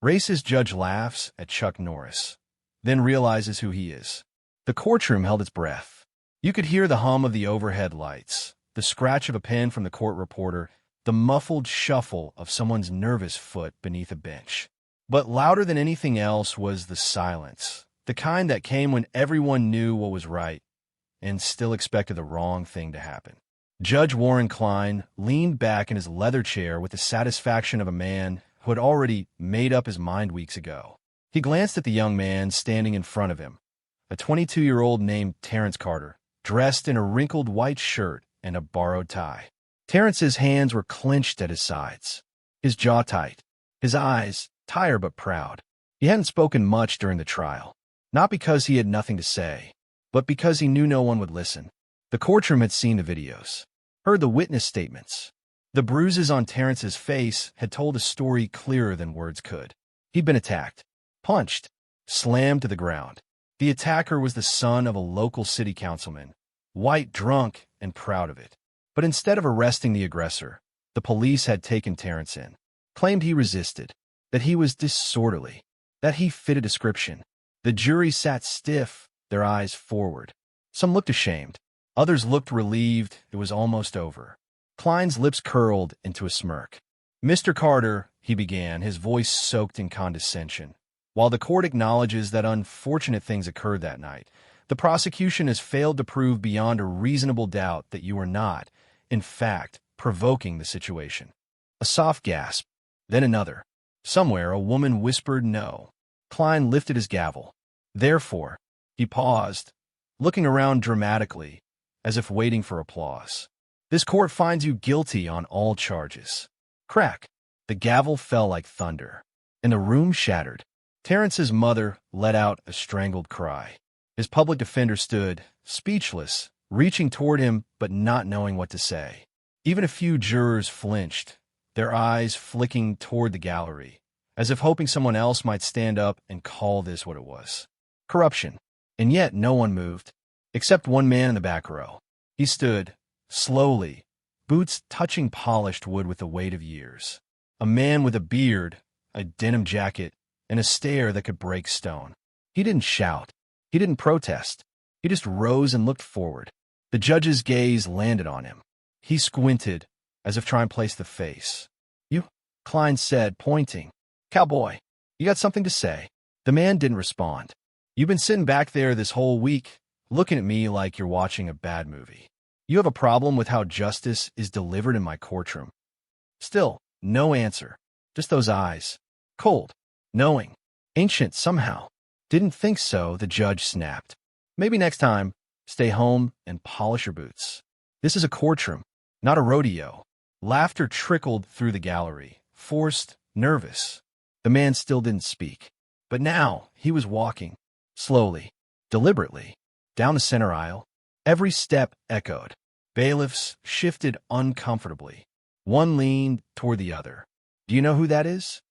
Racist judge laughs at Chuck Norris, then realizes who he is. The courtroom held its breath. You could hear the hum of the overhead lights, the scratch of a pen from the court reporter, the muffled shuffle of someone's nervous foot beneath a bench. But louder than anything else was the silence, the kind that came when everyone knew what was right and still expected the wrong thing to happen. Judge Warren Klein leaned back in his leather chair with the satisfaction of a man who had already made up his mind weeks ago. He glanced at the young man standing in front of him, a 22-year-old named Terrence Carter, dressed in a wrinkled white shirt and a borrowed tie. Terrence's hands were clenched at his sides, his jaw tight, his eyes tired but proud. He hadn't spoken much during the trial, not because he had nothing to say, but because he knew no one would listen. The courtroom had seen the videos, heard the witness statements. The bruises on Terrence's face had told a story clearer than words could. He'd been attacked, punched, slammed to the ground. The attacker was the son of a local city councilman, white, drunk, and proud of it. But instead of arresting the aggressor, the police had taken Terrence in, claimed he resisted, that he was disorderly, that he fit a description. The jury sat stiff, their eyes forward. Some looked ashamed. Others looked relieved it was almost over. Klein's lips curled into a smirk. "Mr. Carter," he began, his voice soaked in condescension, "while the court acknowledges that unfortunate things occurred that night, the prosecution has failed to prove beyond a reasonable doubt that you are not, in fact, provoking the situation." A soft gasp, then another. Somewhere a woman whispered no. Klein lifted his gavel. "Therefore," he paused, looking around dramatically, as if waiting for applause. "This court finds you guilty on all charges." Crack! The gavel fell like thunder, and the room shattered. Terrence's mother let out a strangled cry. His public defender stood, speechless, reaching toward him but not knowing what to say. Even a few jurors flinched, their eyes flicking toward the gallery, as if hoping someone else might stand up and call this what it was. Corruption. And yet no one moved, except one man in the back row. He stood, slowly, boots touching polished wood with the weight of years. A man with a beard, a denim jacket, and a stare that could break stone. He didn't shout. He didn't protest. He just rose and looked forward. The judge's gaze landed on him. He squinted, as if trying to place the face. "You," Klein said, pointing. "Cowboy, you got something to say?" The man didn't respond. "You've been sitting back there this whole week, looking at me like you're watching a bad movie. You have a problem with how justice is delivered in my courtroom." Still, no answer. Just those eyes. Cold. Knowing. Ancient somehow. "Didn't think so," the judge snapped. "Maybe next time, stay home and polish your boots. This is a courtroom, not a rodeo." Laughter trickled through the gallery, forced, nervous. The man still didn't speak. But now he was walking, slowly, deliberately, down the center aisle. Every step echoed. Bailiffs shifted uncomfortably. One leaned toward the other. "Do you know who that is?"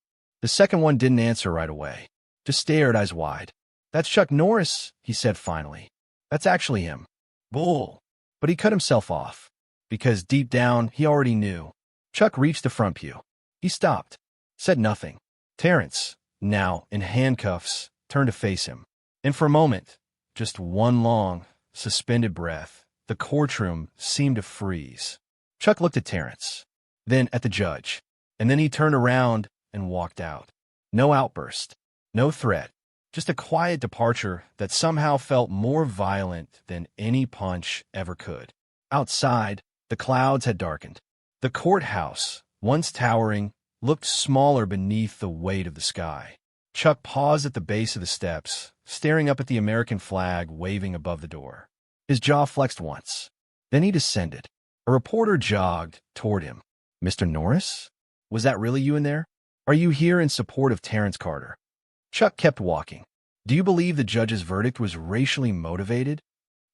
The second one didn't answer right away, just stared eyes wide. "That's Chuck Norris," he said finally. "That's actually him." Bull. But he cut himself off, because deep down he already knew. Chuck reached the front pew. He stopped, said nothing. Terrence, now in handcuffs, turned to face him. And for a moment, just one long, suspended breath, the courtroom seemed to freeze. Chuck looked at Terrence, then at the judge, and then he turned around and walked out. No outburst, no threat, just a quiet departure that somehow felt more violent than any punch ever could. Outside, the clouds had darkened. The courthouse, once towering, looked smaller beneath the weight of the sky. Chuck paused at the base of the steps, staring up at the American flag waving above the door. His jaw flexed once. Then he descended. A reporter jogged toward him. "Mr. Norris? Was that really you in there? Are you here in support of Terrence Carter?" Chuck kept walking. "Do you believe the judge's verdict was racially motivated?"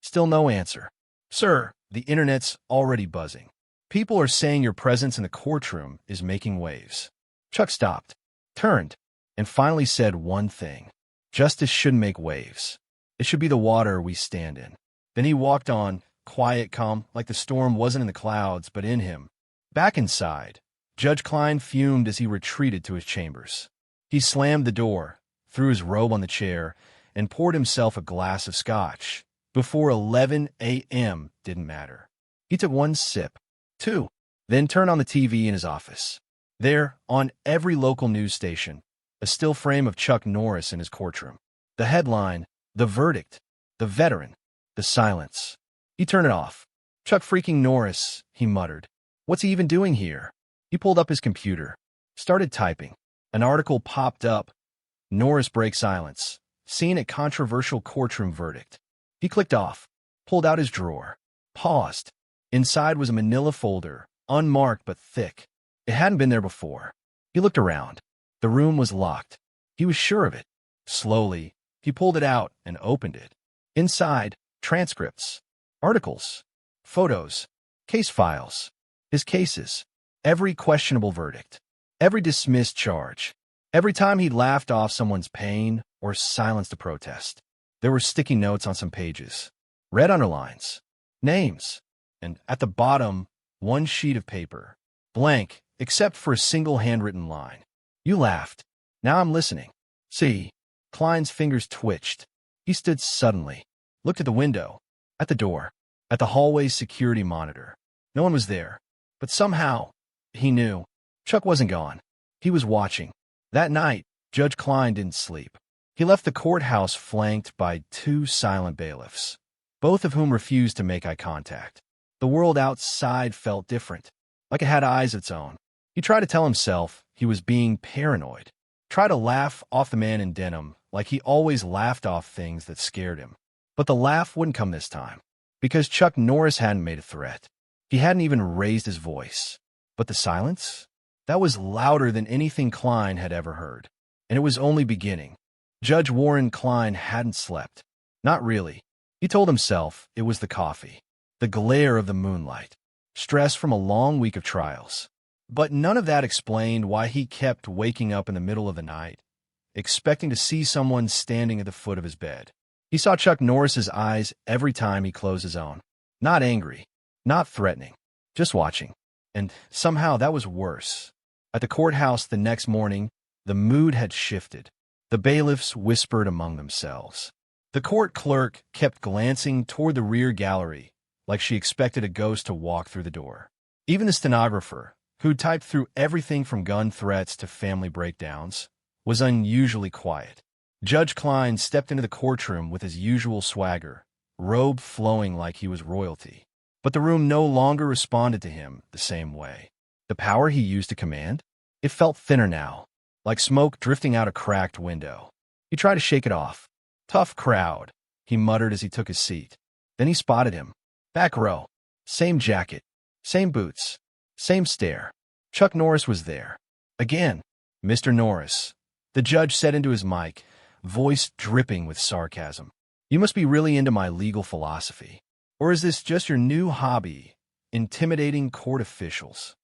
Still no answer. "Sir, the internet's already buzzing. People are saying your presence in the courtroom is making waves." Chuck stopped, turned, and finally said one thing. "Justice shouldn't make waves. It should be the water we stand in." Then he walked on, quiet, calm, like the storm wasn't in the clouds, but in him. Back inside, Judge Klein fumed as he retreated to his chambers. He slammed the door, threw his robe on the chair, and poured himself a glass of scotch. Before 11 a.m. didn't matter. He took one sip, two, then turned on the TV in his office. There, on every local news station, a still frame of Chuck Norris in his courtroom. The headline, the verdict, the veteran, the silence. He turned it off. Chuck freaking Norris, he muttered. What's he even doing here? He pulled up his computer, started typing. An article popped up. Norris breaks silence. Seen at controversial courtroom verdict. He clicked off, pulled out his drawer, paused. Inside was a manila folder, unmarked but thick. It hadn't been there before. He looked around. The room was locked. He was sure of it. Slowly, he pulled it out and opened it. Inside, transcripts, articles, photos, case files, his cases, every questionable verdict, every dismissed charge, every time he laughed off someone's pain or silenced a protest. There were sticky notes on some pages, red underlines, names, and at the bottom, one sheet of paper, blank except for a single handwritten line. You laughed. Now I'm listening. See, Klein's fingers twitched. He stood suddenly, looked at the window, at the door, at the hallway's security monitor. No one was there, but somehow, he knew. Chuck wasn't gone. He was watching. That night, Judge Klein didn't sleep. He left the courthouse flanked by two silent bailiffs, both of whom refused to make eye contact. The world outside felt different, like it had eyes of its own. He tried to tell himself he was being paranoid, tried to laugh off the man in denim like he always laughed off things that scared him. But the laugh wouldn't come this time, because Chuck Norris hadn't made a threat. He hadn't even raised his voice. But the silence? That was louder than anything Klein had ever heard. And it was only beginning. Judge Warren Klein hadn't slept. Not really. He told himself it was the coffee, the glare of the moonlight, stress from a long week of trials. But none of that explained why he kept waking up in the middle of the night, expecting to see someone standing at the foot of his bed. He saw Chuck Norris's eyes every time he closed his own. Not angry, not threatening, just watching. And somehow that was worse. At the courthouse the next morning, the mood had shifted. The bailiffs whispered among themselves. The court clerk kept glancing toward the rear gallery, like she expected a ghost to walk through the door. Even the stenographer, who typed through everything from gun threats to family breakdowns, was unusually quiet. Judge Klein stepped into the courtroom with his usual swagger, robe flowing like he was royalty. But the room no longer responded to him the same way. The power he used to command? It felt thinner now, like smoke drifting out a cracked window. He tried to shake it off. Tough crowd, he muttered as he took his seat. Then he spotted him. Back row. Same jacket. Same boots. Same stare. Chuck Norris was there. Again. Mr. Norris. The judge said into his mic, voice dripping with sarcasm. You must be really into my legal philosophy. Or is this just your new hobby, intimidating court officials?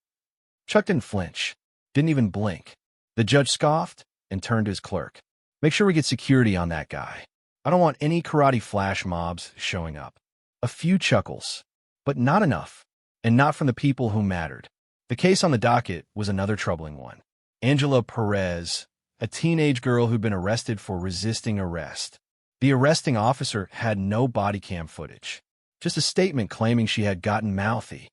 Chuck didn't flinch, didn't even blink. The judge scoffed and turned to his clerk. Make sure we get security on that guy. I don't want any karate flash mobs showing up. A few chuckles, but not enough, and not from the people who mattered. The case on the docket was another troubling one. Angela Perez, a teenage girl who'd been arrested for resisting arrest. The arresting officer had no body cam footage, just a statement claiming she had gotten mouthy.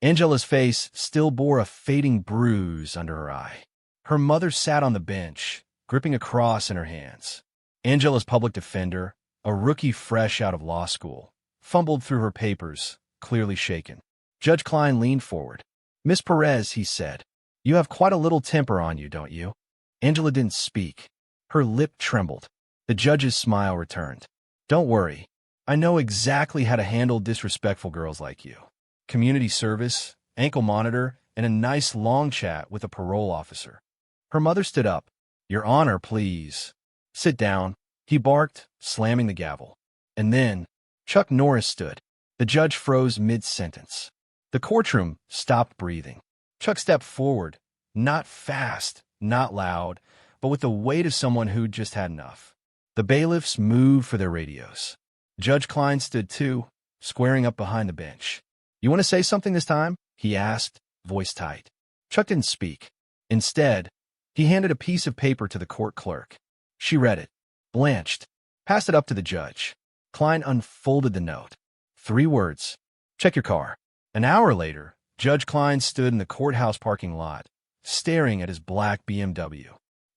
Angela's face still bore a fading bruise under her eye. Her mother sat on the bench, gripping a cross in her hands. Angela's public defender, a rookie fresh out of law school, fumbled through her papers, clearly shaken. Judge Klein leaned forward. Miss Perez, he said, you have quite a little temper on you, don't you? Angela didn't speak. Her lip trembled. The judge's smile returned. Don't worry. I know exactly how to handle disrespectful girls like you. Community service, ankle monitor, and a nice long chat with a parole officer. Her mother stood up. Your Honor, please. Sit down, he barked, slamming the gavel. And then, Chuck Norris stood. The judge froze mid-sentence. The courtroom stopped breathing. Chuck stepped forward, not fast, not loud, but with the weight of someone who'd just had enough. The bailiffs moved for their radios. Judge Klein stood too, squaring up behind the bench. You want to say something this time? He asked, voice tight. Chuck didn't speak. Instead, He handed a piece of paper to the court clerk. She read it, blanched, passed it up to the judge. Klein unfolded the note. 3 words. Check your car. An hour later, Judge Klein stood in the courthouse parking lot, staring at his black BMW.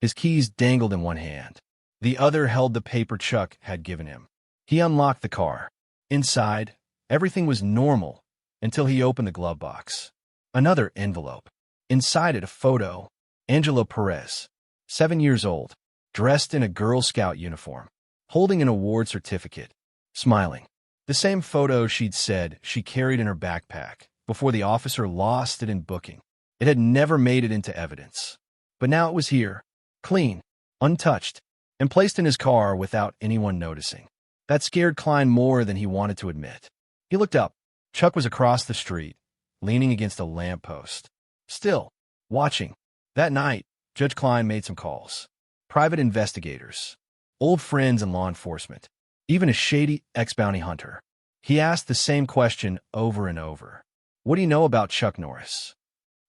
His keys dangled in one hand. The other held the paper Chuck had given him. He unlocked the car. Inside, everything was normal until he opened the glove box. Another envelope. Inside it, a photo. Angelo Perez, 7 years old, dressed in a Girl Scout uniform, holding an award certificate, smiling. The same photo she'd said she carried in her backpack before the officer lost it in booking. It had never made it into evidence. But now it was here, clean, untouched, and placed in his car without anyone noticing. That scared Klein more than he wanted to admit. He looked up. Chuck was across the street, leaning against a lamppost. Still, watching. That night, Judge Klein made some calls. Private investigators, old friends in law enforcement, even a shady ex-bounty hunter. He asked the same question over and over. What do you know about Chuck Norris?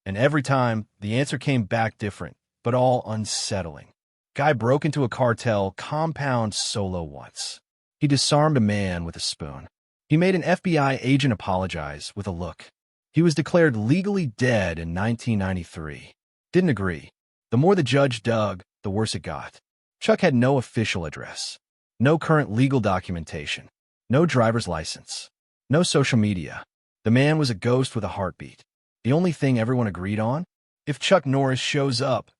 And every time, the answer came back different, but all unsettling. Guy broke into a cartel compound solo once. He disarmed a man with a spoon. He made an FBI agent apologize with a look. He was declared legally dead in 1993. Didn't agree. The more the judge dug, the worse it got. Chuck had no official address, no current legal documentation, no driver's license, no social media. The man was a ghost with a heartbeat. The only thing everyone agreed on? If Chuck Norris shows up,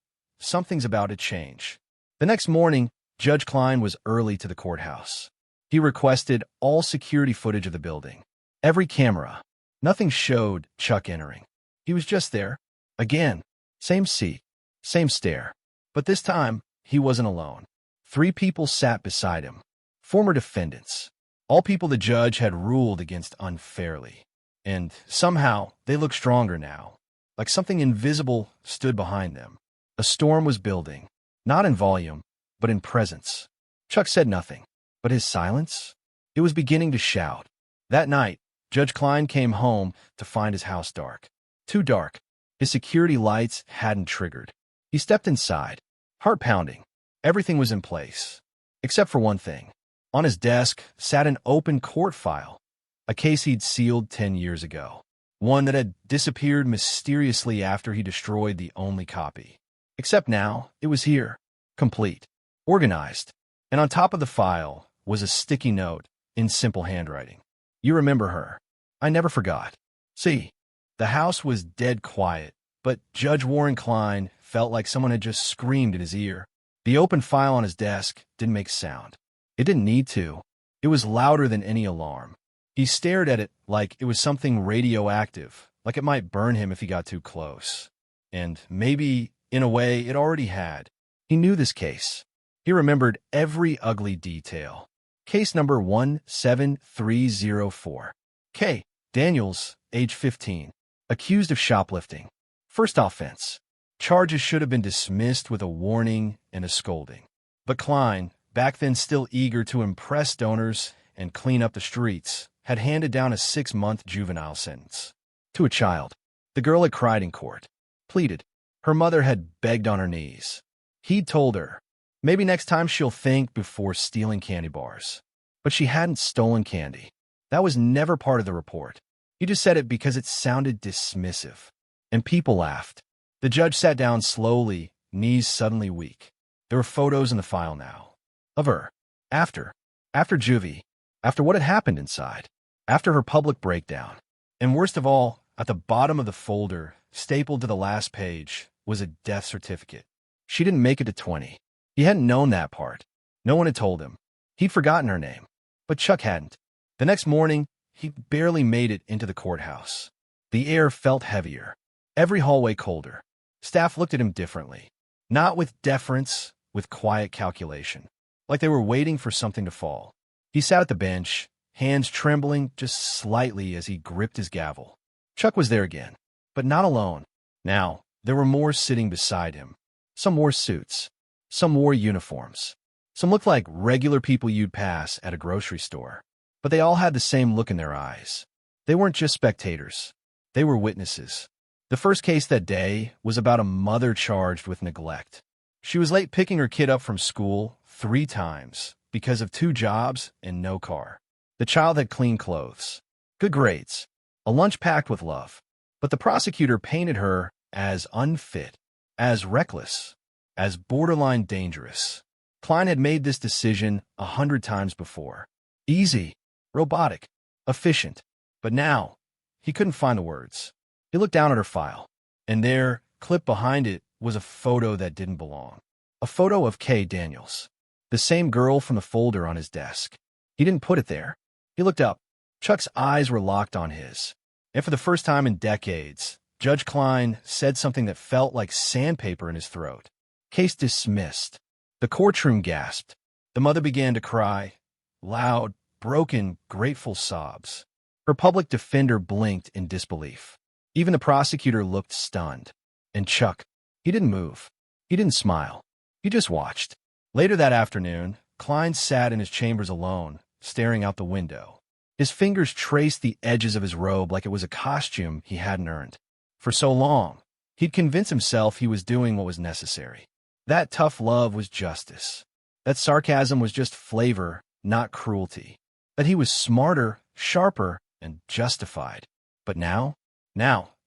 something's about to change. The next morning, Judge Klein was early to the courthouse. He requested all security footage of the building. Every camera. Nothing showed Chuck entering. He was just there. Again. Same seat. Same stare. But this time, he wasn't alone. 3 people sat beside him. Former defendants. All people the judge had ruled against unfairly. And somehow, they looked stronger now. Like something invisible stood behind them. A storm was building. Not in volume, but in presence. Chuck said nothing. But his silence? It was beginning to shout. That night, Judge Klein came home to find his house dark. Too dark. His security lights hadn't triggered. He stepped inside, heart pounding. Everything was in place, except for one thing. On his desk sat an open court file, a case he'd sealed 10 years ago, one that had disappeared mysteriously after he destroyed the only copy. Except now, it was here, complete, organized, and on top of the file was a sticky note in simple handwriting. You remember her. I never forgot. See, the house was dead quiet, but Judge Warren Klein felt like someone had just screamed in his ear. The open file on his desk didn't make sound. It didn't need to. It was louder than any alarm. He stared at it like it was something radioactive, like it might burn him if he got too close. And maybe, in a way, it already had. He knew this case. He remembered every ugly detail. Case number 17304. K. Daniels, age 15. Accused of shoplifting. First offense. Charges should have been dismissed with a warning and a scolding. But Klein, back then still eager to impress donors and clean up the streets, had handed down a 6-month juvenile sentence. To a child. The girl had cried in court. Pleaded. Her mother had begged on her knees. He'd told her, maybe next time she'll think before stealing candy bars. But she hadn't stolen candy. That was never part of the report. He just said it because it sounded dismissive. And people laughed. The judge sat down slowly, knees suddenly weak. There were photos in the file now. Of her. After juvie. After what had happened inside. After her public breakdown. And worst of all, at the bottom of the folder, stapled to the last page, was a death certificate. She didn't make it to 20. He hadn't known that part. No one had told him. He'd forgotten her name. But Chuck hadn't. The next morning, he barely made it into the courthouse. The air felt heavier. Every hallway colder. Staff looked at him differently. Not with deference, with quiet calculation. Like they were waiting for something to fall. He sat at the bench, hands trembling just slightly as he gripped his gavel. Chuck was there again, but not alone. Now, there were more sitting beside him. Some wore suits. Some wore uniforms. Some looked like regular people you'd pass at a grocery store. But they all had the same look in their eyes. They weren't just spectators. They were witnesses. The first case that day was about a mother charged with neglect. She was late picking her kid up from school 3 times because of 2 jobs and no car. The child had clean clothes, good grades, a lunch packed with love. But the prosecutor painted her as unfit, as reckless, as borderline dangerous. Klein had made this decision 100 times before. Easy, robotic, efficient. But now, he couldn't find the words. He looked down at her file, and there, clipped behind it, was a photo that didn't belong. A photo of Kay Daniels, the same girl from the folder on his desk. He didn't put it there. He looked up. Chuck's eyes were locked on his. And for the first time in decades, Judge Klein said something that felt like sandpaper in his throat. Case dismissed. The courtroom gasped. The mother began to cry. Loud, broken, grateful sobs. Her public defender blinked in disbelief. Even the prosecutor looked stunned. And Chuck, he didn't move. He didn't smile. He just watched. Later that afternoon, Klein sat in his chambers alone, staring out the window. His fingers traced the edges of his robe like it was a costume he hadn't earned. For so long, he'd convinced himself he was doing what was necessary. That tough love was justice. That sarcasm was just flavor, not cruelty. That he was smarter, sharper, and justified. But now,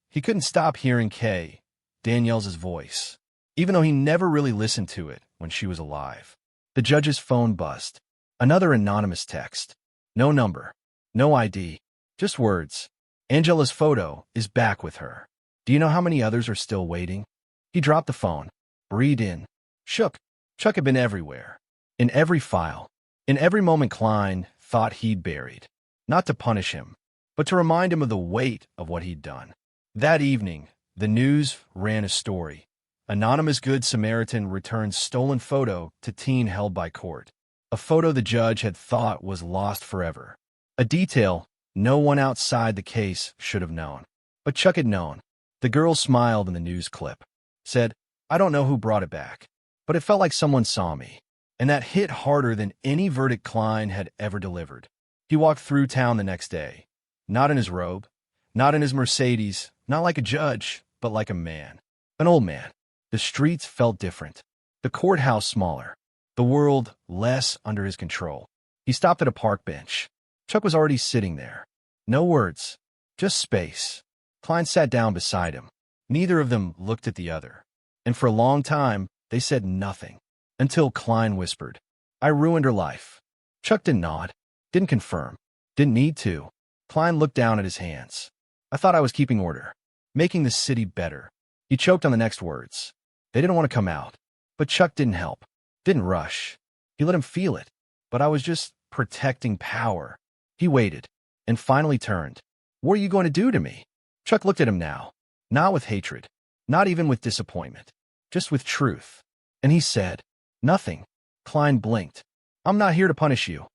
he couldn't stop hearing Kay, Danielle's voice, even though he never really listened to it when she was alive. The judge's phone buzzed. Another anonymous text. No number. No ID. Just words. Angela's photo is back with her. Do you know how many others are still waiting? He dropped the phone, breathed in, shook. Chuck had been everywhere. In every file. In every moment Klein thought he'd buried. Not to punish him, but to remind him of the weight of what he'd done. That evening, the news ran a story. Anonymous Good Samaritan returns stolen photo to teen held by court. A photo the judge had thought was lost forever. A detail no one outside the case should have known. But Chuck had known. The girl smiled in the news clip. Said, I don't know who brought it back, but it felt like someone saw me. And that hit harder than any verdict Klein had ever delivered. He walked through town the next day. Not in his robe, not in his Mercedes, not like a judge, but like a man. An old man. The streets felt different. The courthouse smaller. The world less under his control. He stopped at a park bench. Chuck was already sitting there. No words, just space. Klein sat down beside him. Neither of them looked at the other. And for a long time, they said nothing. Until Klein whispered, I ruined her life. Chuck didn't nod, didn't confirm, didn't need to. Klein looked down at his hands. I thought I was keeping order, making the city better. He choked on the next words. They didn't want to come out. But Chuck didn't help, didn't rush. He let him feel it. But I was just protecting power. He waited, and finally turned. What are you going to do to me? Chuck looked at him now, not with hatred, not even with disappointment, just with truth. And he said, nothing. Klein blinked. I'm not here to punish you.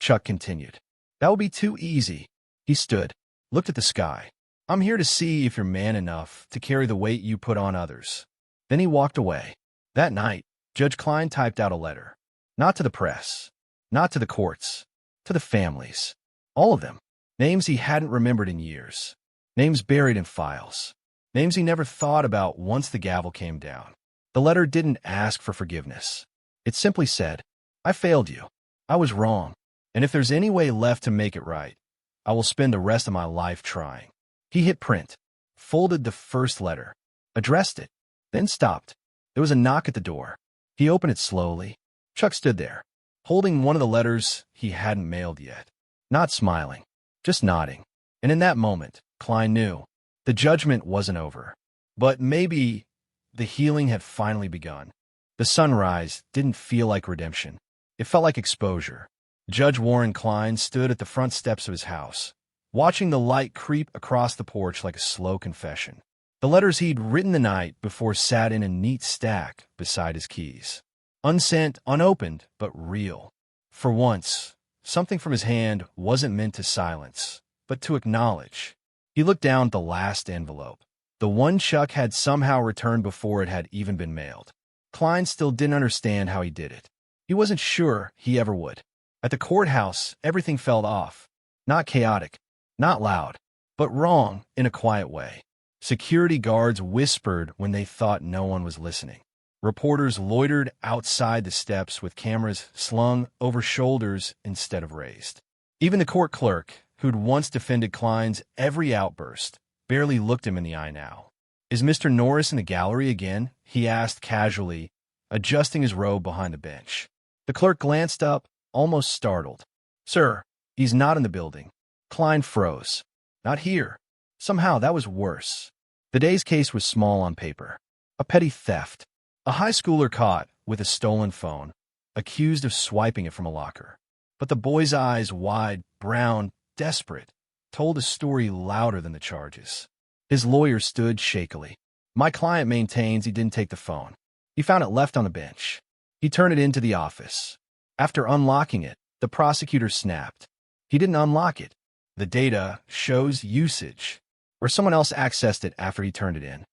Chuck continued. That would be too easy. He stood, looked at the sky. I'm here to see if you're man enough to carry the weight you put on others. Then he walked away. That night, Judge Klein typed out a letter. Not to the press, not to the courts, to the families. All of them. Names he hadn't remembered in years. Names buried in files. Names he never thought about once the gavel came down. The letter didn't ask for forgiveness. It simply said, I failed you. I was wrong. And if there's any way left to make it right, I will spend the rest of my life trying. He hit print, folded the first letter, addressed it, then stopped. There was a knock at the door. He opened it slowly. Chuck stood there, holding one of the letters he hadn't mailed yet. Not smiling, just nodding. And in that moment, Klein knew the judgment wasn't over. But maybe the healing had finally begun. The sunrise didn't feel like redemption. It felt like exposure. Judge Warren Klein stood at the front steps of his house, watching the light creep across the porch like a slow confession. The letters he'd written the night before sat in a neat stack beside his keys. Unsent, unopened, but real. For once, something from his hand wasn't meant to silence, but to acknowledge. He looked down at the last envelope, the one Chuck had somehow returned before it had even been mailed. Klein still didn't understand how he did it. He wasn't sure he ever would. At the courthouse, everything felt off. Not chaotic, not loud, but wrong in a quiet way. Security guards whispered when they thought no one was listening. Reporters loitered outside the steps with cameras slung over shoulders instead of raised. Even the court clerk, who'd once defended Klein's every outburst, barely looked him in the eye now. "Is Mr. Norris in the gallery again?" he asked casually, adjusting his robe behind the bench. The clerk glanced up, almost startled. "Sir, he's not in the building." Klein froze. "Not here." Somehow that was worse. The day's case was small on paper. A petty theft. A high schooler caught with a stolen phone, accused of swiping it from a locker. But the boy's eyes, wide, brown, desperate, told a story louder than the charges. His lawyer stood shakily. "My client maintains he didn't take the phone. He found it left on the bench. He turned it into the office. After unlocking it, the prosecutor snapped. He didn't unlock it. The data shows usage, or someone else accessed it after he turned it in."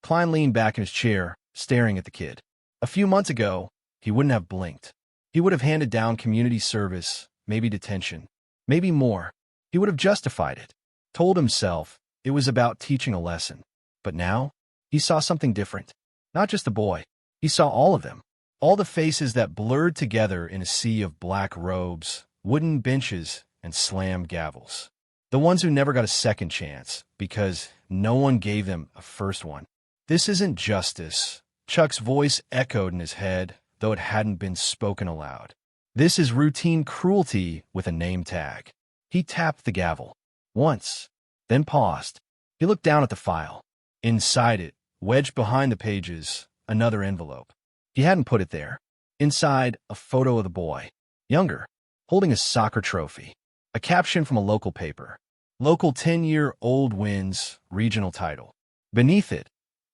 Klein leaned back in his chair, staring at the kid. A few months ago, he wouldn't have blinked. He would have handed down community service, maybe detention, maybe more. He would have justified it, told himself it was about teaching a lesson. But now, he saw something different. Not just the boy. He saw all of them. All the faces that blurred together in a sea of black robes, wooden benches, and slammed gavels. The ones who never got a second chance because no one gave them a first one. "This isn't justice," Chuck's voice echoed in his head, though it hadn't been spoken aloud. "This is routine cruelty with a name tag." He tapped the gavel. Once, then paused. He looked down at the file. Inside it, wedged behind the pages, another envelope. He hadn't put it there. Inside, a photo of the boy, younger, holding a soccer trophy. A caption from a local paper. "Local 10-year-old wins regional title." Beneath it,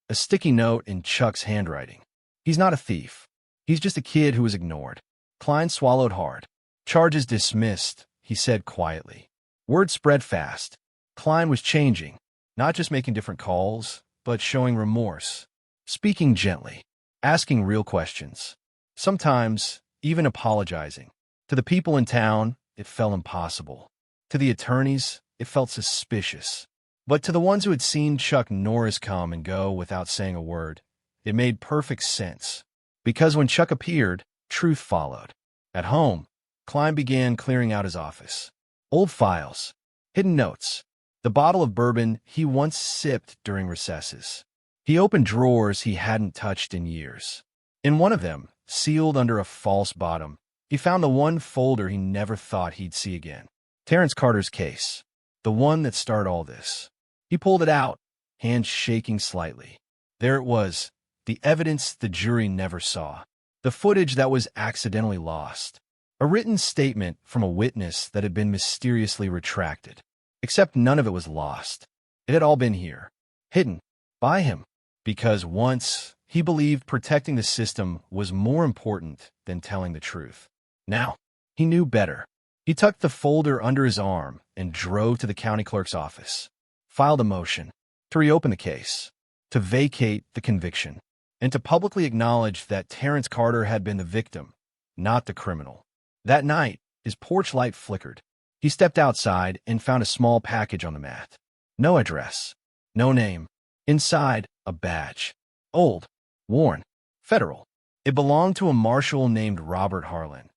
a sticky note in Chuck's handwriting. "He's not a thief. He's just a kid who was ignored." Klein swallowed hard. "Charges dismissed," he said quietly. Word spread fast. Klein was changing, not just making different calls, but showing remorse, speaking gently, asking real questions, sometimes even apologizing. To the people in town, it felt impossible. To the attorneys, it felt suspicious. But to the ones who had seen Chuck Norris come and go without saying a word, it made perfect sense. Because when Chuck appeared, truth followed. At home, Klein began clearing out his office. Old files, hidden notes, the bottle of bourbon he once sipped during recesses. He opened drawers he hadn't touched in years. In one of them, sealed under a false bottom, he found the one folder he never thought he'd see again. Terrence Carter's case, the one that started all this. He pulled it out, hands shaking slightly. There it was, the evidence the jury never saw. The footage that was accidentally lost. A written statement from a witness that had been mysteriously retracted. Except none of it was lost. It had all been here, hidden, by him. Because once, he believed protecting the system was more important than telling the truth. Now, he knew better. He tucked the folder under his arm and drove to the county clerk's office. Filed a motion to reopen the case, to vacate the conviction, and to publicly acknowledge that Terrence Carter had been the victim, not the criminal. That night, his porch light flickered. He stepped outside and found a small package on the mat. No address, no name. Inside, a badge. Old, worn, federal. It belonged to a marshal named Robert Harlan,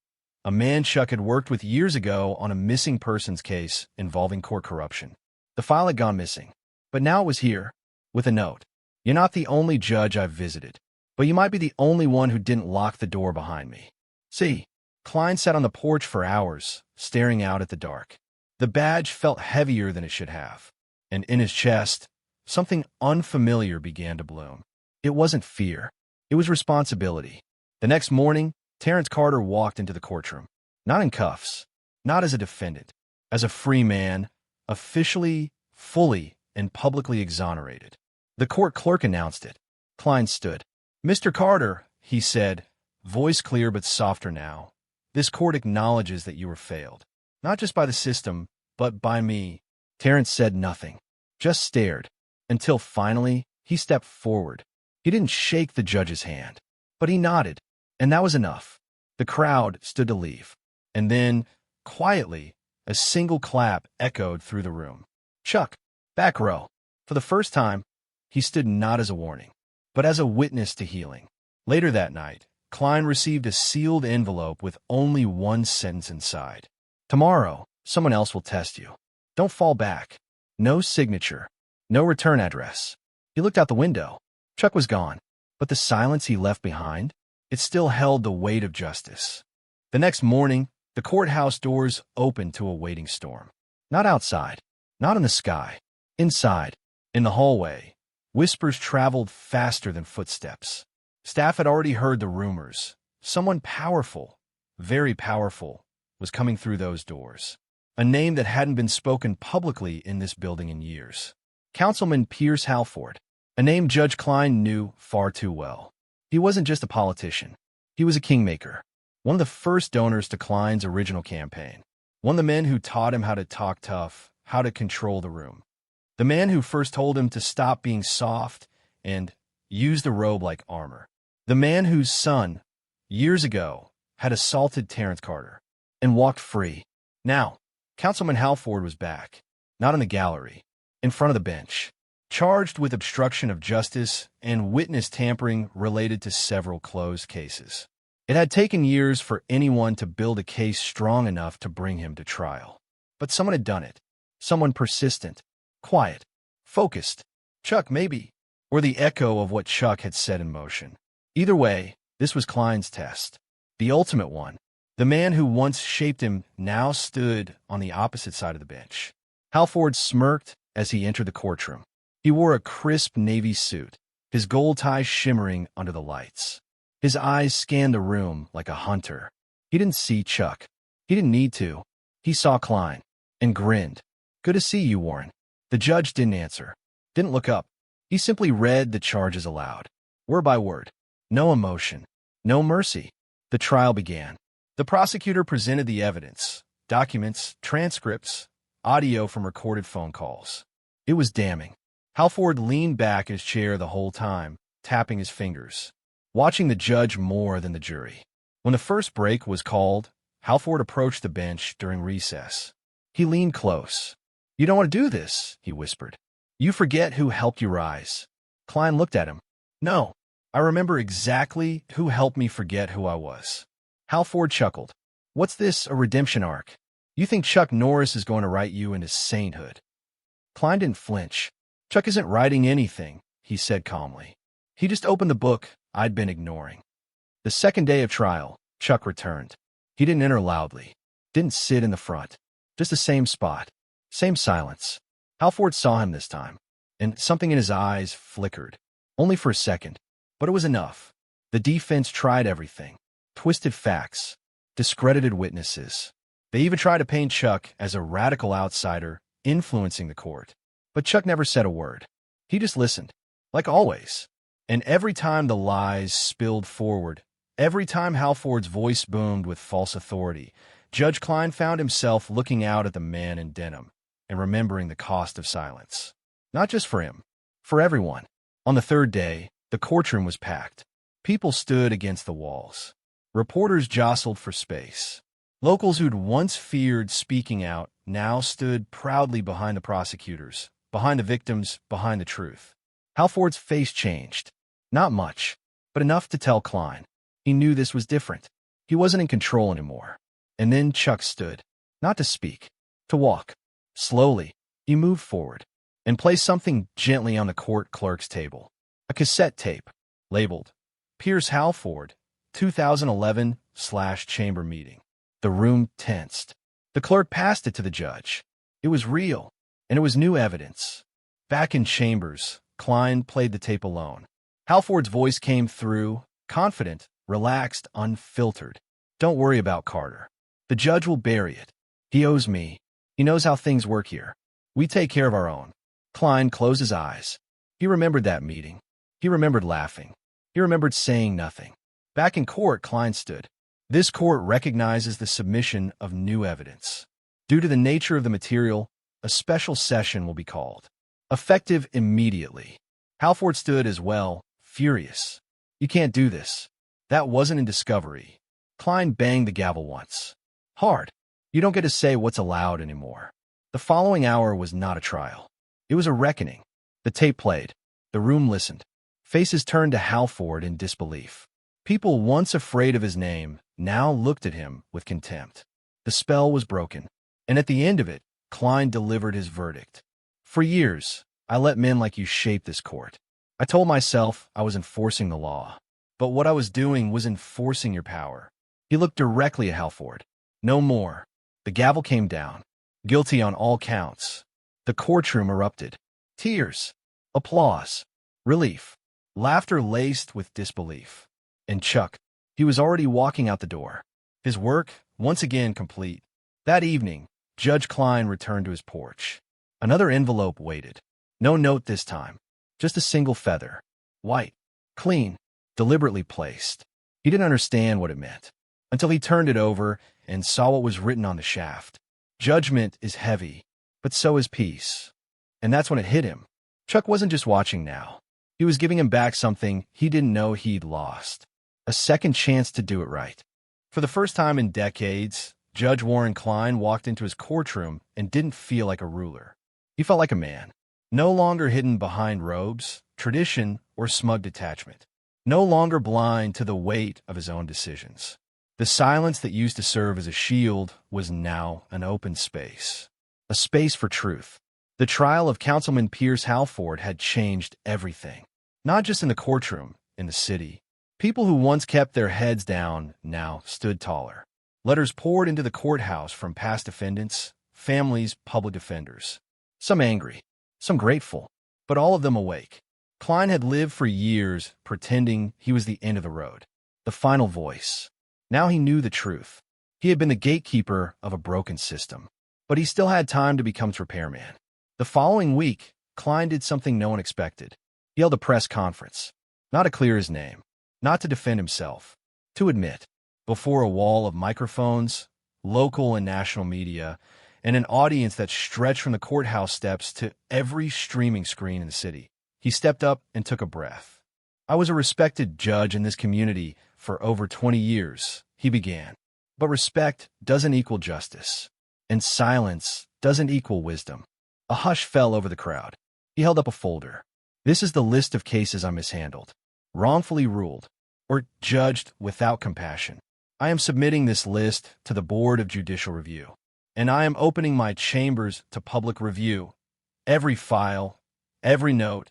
a man Chuck had worked with years ago on a missing persons case involving court corruption. The file had gone missing, but now it was here, with a note. "You're not the only judge I've visited, but you might be the only one who didn't lock the door behind me." See, Klein sat on the porch for hours, staring out at the dark. The badge felt heavier than it should have, and in his chest, something unfamiliar began to bloom. It wasn't fear. It was responsibility. The next morning, Terrence Carter walked into the courtroom. Not in cuffs, not as a defendant, as a free man, officially, fully, and publicly exonerated. The court clerk announced it. Klein stood. "Mr. Carter," he said, voice clear but softer now, "this court acknowledges that you were failed. Not just by the system, but by me." Terrence said nothing, just stared, until finally he stepped forward. He didn't shake the judge's hand, but he nodded, and that was enough. The crowd stood to leave. And then, quietly, a single clap echoed through the room. Chuck, back row. For the first time, he stood not as a warning, but as a witness to healing. Later that night, Klein received a sealed envelope with only one sentence inside. Tomorrow, someone else will test you. Don't fall back. No signature. No return address. He looked out the window. Chuck was gone, but the silence he left behind, it still held the weight of justice. The next morning, the courthouse doors opened to a waiting storm. Not outside, not in the sky. Inside, in the hallway, whispers traveled faster than footsteps. Staff had already heard the rumors. Someone powerful, very powerful, was coming through those doors. A name that hadn't been spoken publicly in this building in years. Councilman Pierce Halford, a name Judge Klein knew far too well. He wasn't just a politician. He was a kingmaker, one of the first donors to Klein's original campaign, one of the men who taught him how to talk tough, how to control the room, the man who first told him to stop being soft and use the robe like armor, the man whose son, years ago, had assaulted Terrence Carter and walked free. Now, Councilman Halford was back, not in the gallery, in front of the bench, charged with obstruction of justice and witness tampering related to several closed cases. It had taken years for anyone to build a case strong enough to bring him to trial. But someone had done it. Someone persistent, quiet, focused. Chuck, maybe, or the echo of what Chuck had set in motion. Either way, this was Klein's test. The ultimate one. The man who once shaped him now stood on the opposite side of the bench. Halford smirked as he entered the courtroom. He wore a crisp navy suit, his gold tie shimmering under the lights. His eyes scanned the room like a hunter. He didn't see Chuck. He didn't need to. He saw Klein and grinned. "Good to see you, Warren." The judge didn't answer, didn't look up. He simply read the charges aloud, word by word. No emotion, no mercy. The trial began. The prosecutor presented the evidence, documents, transcripts, audio from recorded phone calls. It was damning. Halford leaned back in his chair the whole time, tapping his fingers, watching the judge more than the jury. When the first break was called, Halford approached the bench during recess. He leaned close. "You don't want to do this," he whispered. "You forget who helped you rise." Klein looked at him. "No, I remember exactly who helped me forget who I was." Halford chuckled. "What's this, a redemption arc? You think Chuck Norris is going to write you into sainthood?" Klein didn't flinch. "Chuck isn't writing anything," he said calmly. "He just opened the book I'd been ignoring." The second day of trial, Chuck returned. He didn't enter loudly, didn't sit in the front, just the same spot, same silence. Halford saw him this time, and something in his eyes flickered, only for a second, but it was enough. The defense tried everything, twisted facts, discredited witnesses. They even tried to paint Chuck as a radical outsider influencing the court. But Chuck never said a word. He just listened, like always. And every time the lies spilled forward, every time Halford's voice boomed with false authority, Judge Klein found himself looking out at the man in denim and remembering the cost of silence. Not just for him, for everyone. On the third day, the courtroom was packed. People stood against the walls. Reporters jostled for space. Locals who'd once feared speaking out now stood proudly behind the prosecutors, behind the victims, behind the truth. Halford's face changed. Not much, but enough to tell Klein. He knew this was different. He wasn't in control anymore. And then Chuck stood, not to speak, to walk. Slowly, he moved forward and placed something gently on the court clerk's table. A cassette tape, labeled, "Pierce Halford, 2011/chamber meeting." The room tensed. The clerk passed it to the judge. It was real, and it was new evidence. Back in chambers, Klein played the tape alone. Halford's voice came through, confident, relaxed, unfiltered. "Don't worry about Carter. The judge will bury it. He owes me. He knows how things work here. We take care of our own." Klein closed his eyes. He remembered that meeting. He remembered laughing. He remembered saying nothing. Back in court, Klein stood. This court recognizes the submission of new evidence. Due to the nature of the material, a special session will be called. Effective immediately. Halford stood as well, furious. "You can't do this. That wasn't in discovery." Klein banged the gavel once. "Hard. You don't get to say what's allowed anymore." The following hour was not a trial. It was a reckoning. The tape played. The room listened. Faces turned to Halford in disbelief. People once afraid of his name now looked at him with contempt. The spell was broken, and at the end of it, Klein delivered his verdict. For years, I let men like you shape this court. I told myself I was enforcing the law, but what I was doing was enforcing your power. He looked directly at Halford. No more. The gavel came down. Guilty on all counts. The courtroom erupted. Tears. Applause. Relief. Laughter laced with disbelief. And Chuck, he was already walking out the door. His work, once again complete. That evening, Judge Klein returned to his porch. Another envelope waited. No note this time. Just a single feather. White. Clean. Deliberately placed. He didn't understand what it meant until he turned it over and saw what was written on the shaft. Judgment is heavy, but so is peace. And that's when it hit him. Chuck wasn't just watching now. He was giving him back something he didn't know he'd lost. A second chance to do it right. For the first time in decades, Judge Warren Klein walked into his courtroom and didn't feel like a ruler. He felt like a man, no longer hidden behind robes, tradition, or smug detachment. No longer blind to the weight of his own decisions. The silence that used to serve as a shield was now an open space. A space for truth. The trial of Councilman Pierce Halford had changed everything. Not just in the courtroom, in the city. People who once kept their heads down now stood taller. Letters poured into the courthouse from past defendants, families, public defenders. Some angry, some grateful, but all of them awake. Klein had lived for years pretending he was the end of the road, the final voice. Now he knew the truth. He had been the gatekeeper of a broken system, but he still had time to become its repairman. The following week, Klein did something no one expected. He held a press conference, not to clear his name, not to defend himself, to admit, before a wall of microphones, local and national media, and an audience that stretched from the courthouse steps to every streaming screen in the city. He stepped up and took a breath. I was a respected judge in this community for over 20 years, he began. But respect doesn't equal justice, and silence doesn't equal wisdom. A hush fell over the crowd. He held up a folder. This is the list of cases I mishandled, wrongfully ruled, or judged without compassion. I am submitting this list to the Board of Judicial Review, and I am opening my chambers to public review. Every file, every note,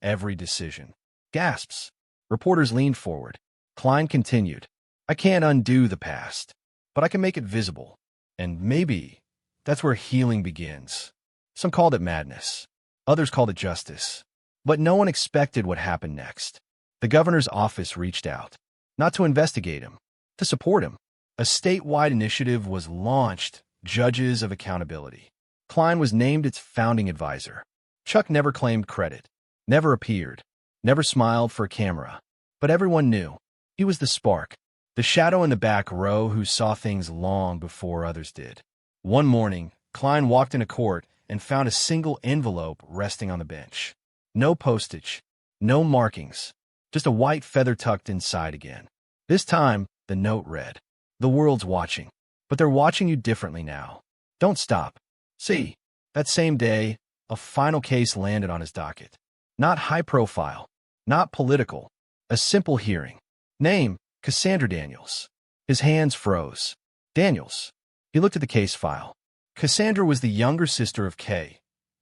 every decision. Gasps. Reporters leaned forward. Klein continued. I can't undo the past, but I can make it visible. And maybe that's where healing begins. Some called it madness. Others called it justice. But no one expected what happened next. The governor's office reached out, not to investigate him, to support him. A statewide initiative was launched, Judges of Accountability. Klein was named its founding advisor. Chuck never claimed credit, never appeared, never smiled for a camera. But everyone knew. He was the spark, the shadow in the back row who saw things long before others did. One morning, Klein walked into court and found a single envelope resting on the bench. No postage, no markings, just a white feather tucked inside again. This time, the note read, "The world's watching, but they're watching you differently now. Don't stop." See, that same day, a final case landed on his docket. Not high profile, not political, a simple hearing. Name, Cassandra Daniels. His hands froze. Daniels. He looked at the case file. Cassandra was the younger sister of Kay.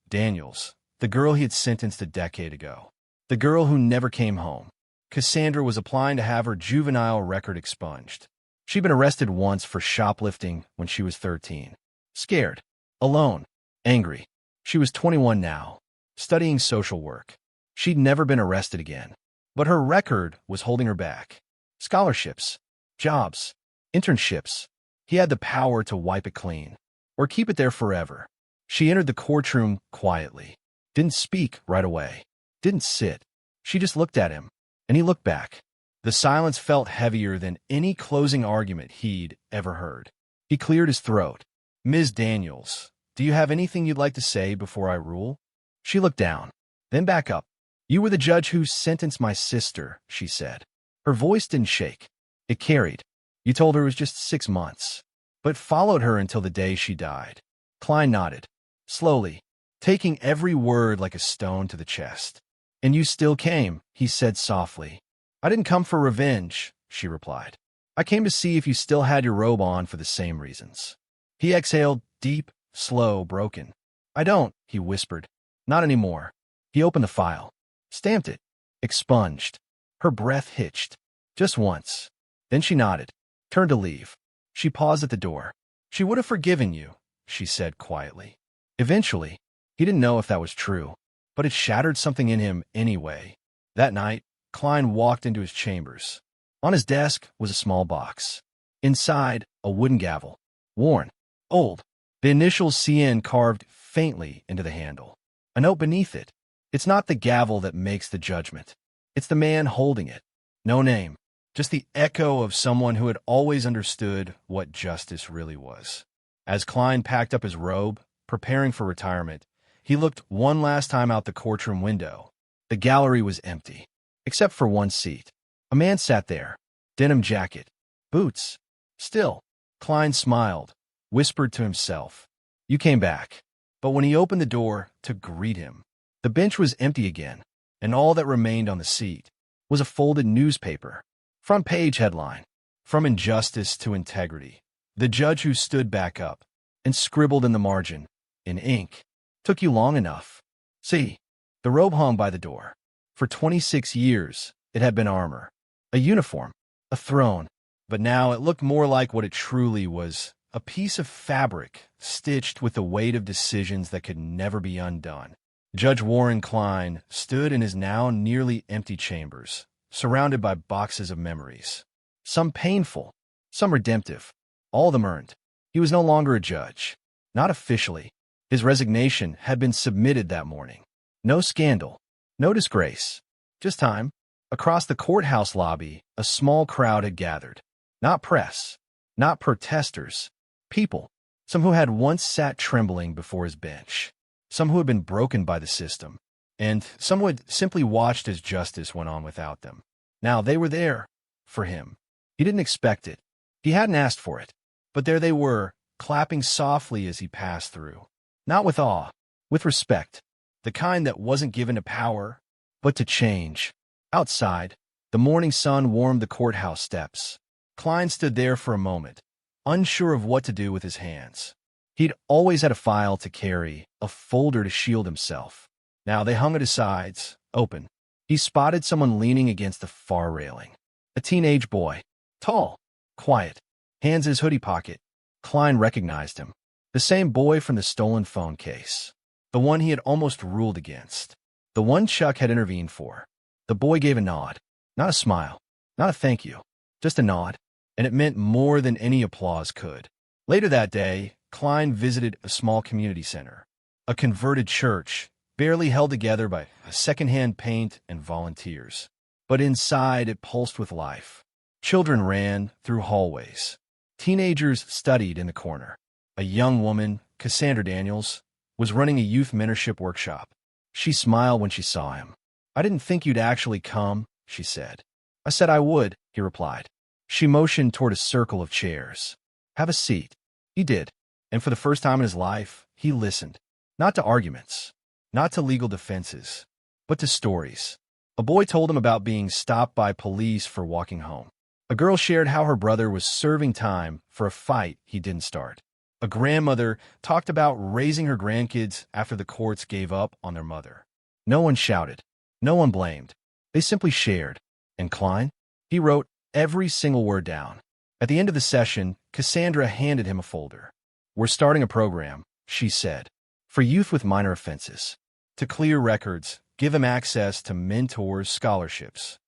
Daniels, the girl he had sentenced a decade ago. The girl who never came home. Cassandra was applying to have her juvenile record expunged. She'd been arrested once for shoplifting when she was 13. Scared. Alone. Angry. She was 21 now, studying social work. She'd never been arrested again. But her record was holding her back. Scholarships. Jobs. Internships. He had the power to wipe it clean. Or keep it there forever. She entered the courtroom quietly. Didn't speak right away. Didn't sit. She just looked at him. And he looked back. The silence felt heavier than any closing argument he'd ever heard. He cleared his throat. "Ms. Daniels, do you have anything you'd like to say before I rule?" She looked down, then back up. "You were the judge who sentenced my sister," she said. Her voice didn't shake. It carried. "You told her it was just 6 months, but followed her until the day she died." Klein nodded, slowly, taking every word like a stone to the chest. "And you still came," he said softly. "I didn't come for revenge," she replied. "I came to see if you still had your robe on for the same reasons." He exhaled, deep, slow, broken. "I don't," he whispered. "Not anymore." He opened the file, stamped it, expunged. Her breath hitched. Just once. Then she nodded, turned to leave. She paused at the door. "She would have forgiven you," she said quietly. Eventually. He didn't know if that was true, but it shattered something in him anyway. That night, Klein walked into his chambers. On his desk was a small box. Inside, a wooden gavel. Worn. Old. The initials CN carved faintly into the handle. A note beneath it. "It's not the gavel that makes the judgment. It's the man holding it." No name. Just the echo of someone who had always understood what justice really was. As Klein packed up his robe, preparing for retirement, he looked one last time out the courtroom window. The gallery was empty, except for one seat. A man sat there, denim jacket, boots. Still, Klein smiled, whispered to himself, "You came back." But when he opened the door to greet him, the bench was empty again, and all that remained on the seat was a folded newspaper. Front page headline, "From Injustice to Integrity." The judge who stood back up and scribbled in the margin, in ink, "Took you long enough." See, the robe hung by the door. For 26 years, it had been armor, a uniform, a throne, but now it looked more like what it truly was, a piece of fabric stitched with the weight of decisions that could never be undone. Judge Warren Klein stood in his now nearly empty chambers, surrounded by boxes of memories. Some painful, some redemptive, all of them earned. He was no longer a judge. Not officially. His resignation had been submitted that morning. No scandal, no disgrace, just time. Across the courthouse lobby, a small crowd had gathered. Not press, not protesters, people. Some who had once sat trembling before his bench. Some who had been broken by the system. And some who had simply watched as justice went on without them. Now they were there, for him. He didn't expect it. He hadn't asked for it. But there they were, clapping softly as he passed through. Not with awe, with respect. The kind that wasn't given to power, but to change. Outside, the morning sun warmed the courthouse steps. Klein stood there for a moment, unsure of what to do with his hands. He'd always had a file to carry, a folder to shield himself. Now they hung at his sides, open. He spotted someone leaning against the far railing. A teenage boy. Tall. Quiet. Hands in his hoodie pocket. Klein recognized him. The same boy from the stolen phone case. The one he had almost ruled against. The one Chuck had intervened for. The boy gave a nod. Not a smile. Not a thank you. Just a nod. And it meant more than any applause could. Later that day, Klein visited a small community center. A converted church, barely held together by secondhand paint and volunteers. But inside it pulsed with life. Children ran through hallways. Teenagers studied in the corner. A young woman, Cassandra Daniels, was running a youth mentorship workshop. She smiled when she saw him. "I didn't think you'd actually come," she said. "I said I would," he replied. She motioned toward a circle of chairs. "Have a seat." He did, and for the first time in his life, he listened. Not to arguments, not to legal defenses, but to stories. A boy told him about being stopped by police for walking home. A girl shared how her brother was serving time for a fight he didn't start. A grandmother talked about raising her grandkids after the courts gave up on their mother. No one shouted. No one blamed. They simply shared. And Klein? He wrote every single word down. At the end of the session, Cassandra handed him a folder. "We're starting a program," she said, "for youth with minor offenses. To clear records, give them access to mentors, scholarships."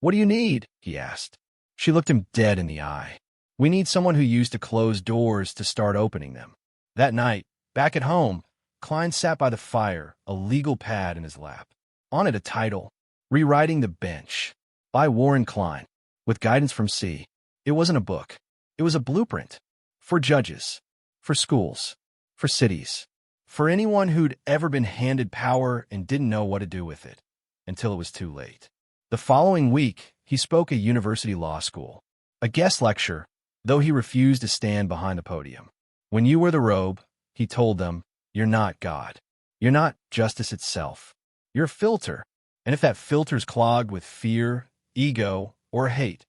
"What do you need?" he asked. She looked him dead in the eye. "We need someone who used to close doors to start opening them." That night, back at home, Klein sat by the fire, a legal pad in his lap. On it a title, Rewriting the Bench, by Warren Klein, with guidance from C. It wasn't a book. It was a blueprint. For judges. For schools. For cities. For anyone who'd ever been handed power and didn't know what to do with it. Until it was too late. The following week, he spoke at University Law School. A guest lecture, though he refused to stand behind the podium. "When you wear the robe," he told them, "you're not God. You're not justice itself. You're a filter, And if that filter's clogged with fear, ego, or hate,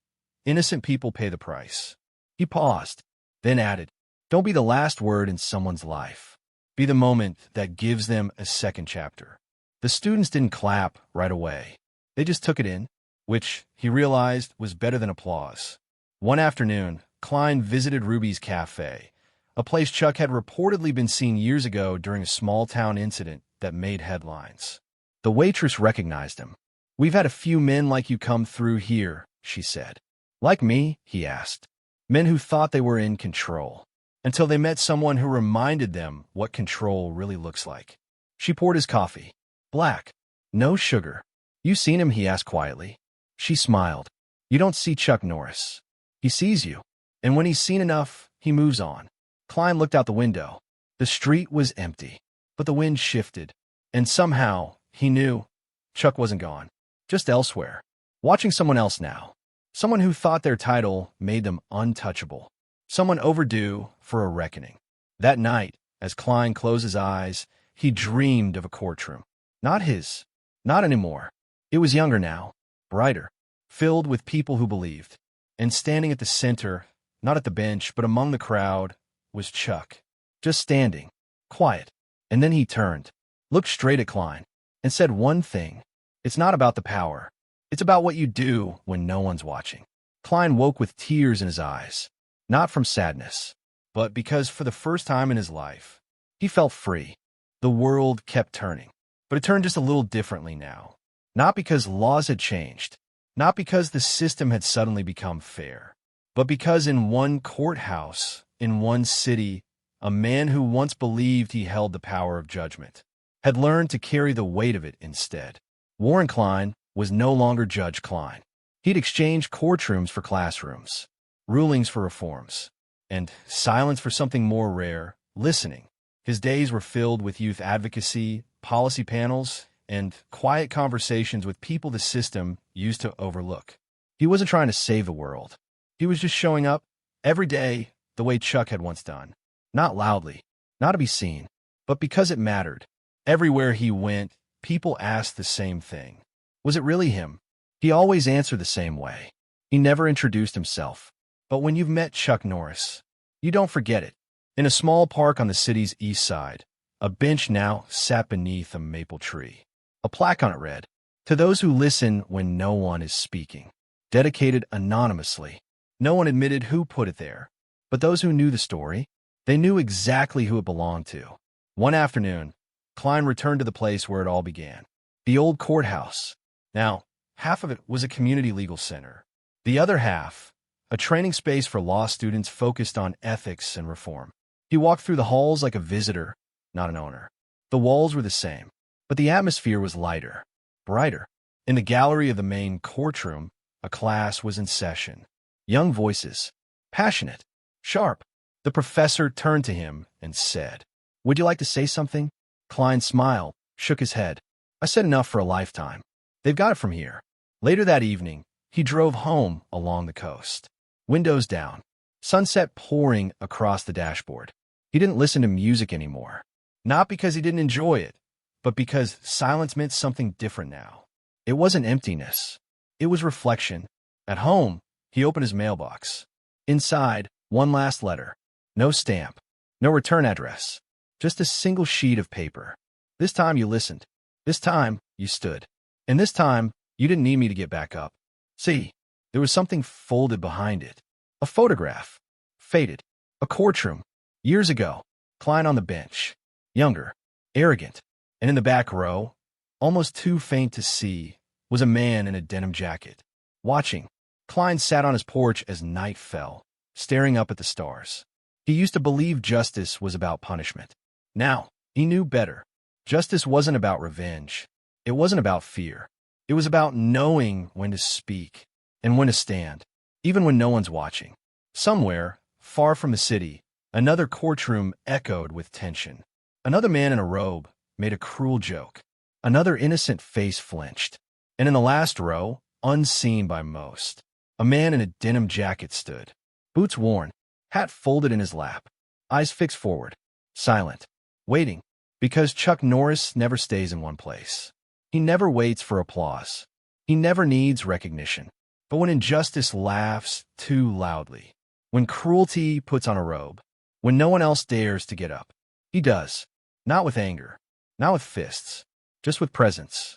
innocent people pay the price. He paused, then added, "Don't be the last word in someone's life. Be the moment that gives them a second chapter." The students didn't clap right away. They just took it in, which, he realized, was better than applause. One afternoon, Klein visited Ruby's cafe, a place Chuck had reportedly been seen years ago during a small-town incident that made headlines. The waitress recognized him. "We've had a few men like you come through here," she said. "Like me?" he asked. Men who thought they were in control, until they met someone who reminded them what control really looks like. She poured his coffee. "Black. No sugar." "You seen him?" he asked quietly. She smiled. "You don't see Chuck Norris. He sees you. And when he's seen enough, he moves on." Klein looked out the window. The street was empty, but the wind shifted. And somehow, he knew, Chuck wasn't gone. Just elsewhere. Watching someone else now. Someone who thought their title made them untouchable. Someone overdue for a reckoning. That night, as Klein closed his eyes, he dreamed of a courtroom. Not his. Not anymore. It was younger now. Brighter. Filled with people who believed. And standing at the center, not at the bench, but among the crowd, was Chuck. Just standing. Quiet. And then he turned, looked straight at Klein, and said one thing. "It's not about the power. It's about what you do when no one's watching." Klein woke with tears in his eyes. Not from sadness, but because for the first time in his life, he felt free. The world kept turning, but it turned just a little differently now. Not because laws had changed, not because the system had suddenly become fair, but because in one courthouse, in one city, a man who once believed he held the power of judgment had learned to carry the weight of it instead. Warren Klein was no longer Judge Klein. He'd exchanged courtrooms for classrooms, rulings for reforms, and silence for something more rare, listening. His days were filled with youth advocacy, policy panels, and quiet conversations with people the system used to overlook. He wasn't trying to save the world. He was just showing up every day the way Chuck had once done. Not loudly, not to be seen, but because it mattered. Everywhere he went, people asked the same thing. Was it really him? He always answered the same way. He never introduced himself. But when you've met Chuck Norris, you don't forget it. In a small park on the city's east side, a bench now sat beneath a maple tree. A plaque on it read, "To those who listen when no one is speaking." Dedicated anonymously. No one admitted who put it there. But those who knew the story, they knew exactly who it belonged to. One afternoon, Klein returned to the place where it all began. The old courthouse. Now, half of it was a community legal center. The other half, a training space for law students focused on ethics and reform. He walked through the halls like a visitor, not an owner. The walls were the same, but the atmosphere was lighter, brighter. In the gallery of the main courtroom, a class was in session. Young voices, passionate, sharp. The professor turned to him and said, "Would you like to say something?" Klein smiled, shook his head. "I said enough for a lifetime. They've got it from here." Later that evening, he drove home along the coast. Windows down, sunset pouring across the dashboard. He didn't listen to music anymore. Not because he didn't enjoy it, but because silence meant something different now. It wasn't emptiness. It was reflection. At home, he opened his mailbox. Inside, one last letter. No stamp. No return address. Just a single sheet of paper. "This time you listened. This time you stood. And this time you didn't need me to get back up." See, there was something folded behind it. A photograph. Faded. A courtroom. Years ago. Klein on the bench. Younger. Arrogant. And in the back row, almost too faint to see, was a man in a denim jacket. Watching. Klein sat on his porch as night fell, staring up at the stars. He used to believe justice was about punishment. Now, he knew better. Justice wasn't about revenge. It wasn't about fear. It was about knowing when to speak and when to stand, even when no one's watching. Somewhere, far from the city, another courtroom echoed with tension. Another man in a robe made a cruel joke. Another innocent face flinched. And in the last row, unseen by most, a man in a denim jacket stood. Boots worn, hat folded in his lap, eyes fixed forward, silent, waiting, because Chuck Norris never stays in one place. He never waits for applause. He never needs recognition. But when injustice laughs too loudly, when cruelty puts on a robe, when no one else dares to get up, he does. Not with anger, not with fists, just with presence.